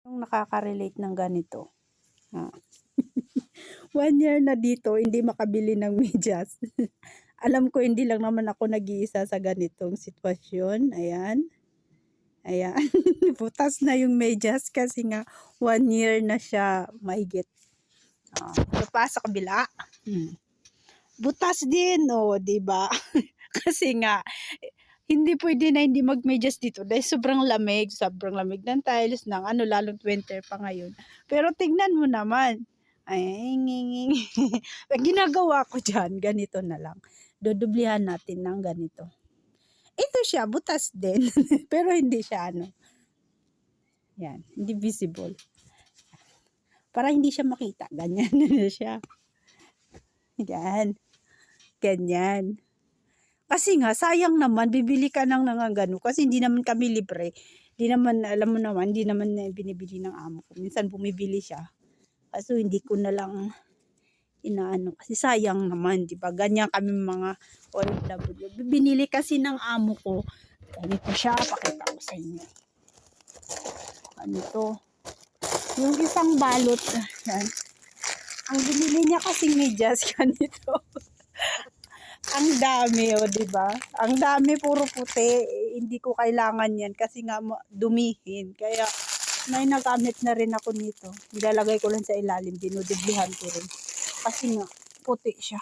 Yung nakaka-relate ng ganito. Ah. 1 year na dito hindi makabili ng medyas. Alam ko hindi lang naman ako nag-iisa sa ganitong sitwasyon, ayan. Ayan, butas na yung medyas kasi nga 1 year na siya mahigit. Ito pa sa kabila. Butas din, oh, 'di ba? Kasi nga hindi pwede na hindi magmedyas dito dahil sobrang lamig ng tiles ng ano lalong winter pa ngayon. Pero tignan mo naman, ay nginging. Ang ginagawa ko diyan ganito na lang, dodoblihan natin ng ganito. Ito siya butas din pero hindi siya ano, yan, hindi visible. Para hindi siya makita, ganyan na siya. Yan, ganyan. Kasi nga sayang naman bibili ka ng gano kasi hindi naman kami libre. Hindi naman alam mo naman, hindi naman binibili ng amo ko. Minsan bumibili siya. Kaso hindi ko na lang inaano kasi sayang naman, 'di ba? Ganyan kami mga OFW. Binili kasi ng amo ko. Ganito siya, pakita ko sa inyo. Ano to? Yung isang balot, yan. Ang binili niya kasing medyas ganito. Ang dami, o, di ba? Ang dami, puro puti. Hindi ko kailangan yan kasi nga dumihin. Kaya may nagamit na rin ako nito. Nilalagay ko lang sa ilalim, dinudublihan ko rin. Kasi nga, puti siya.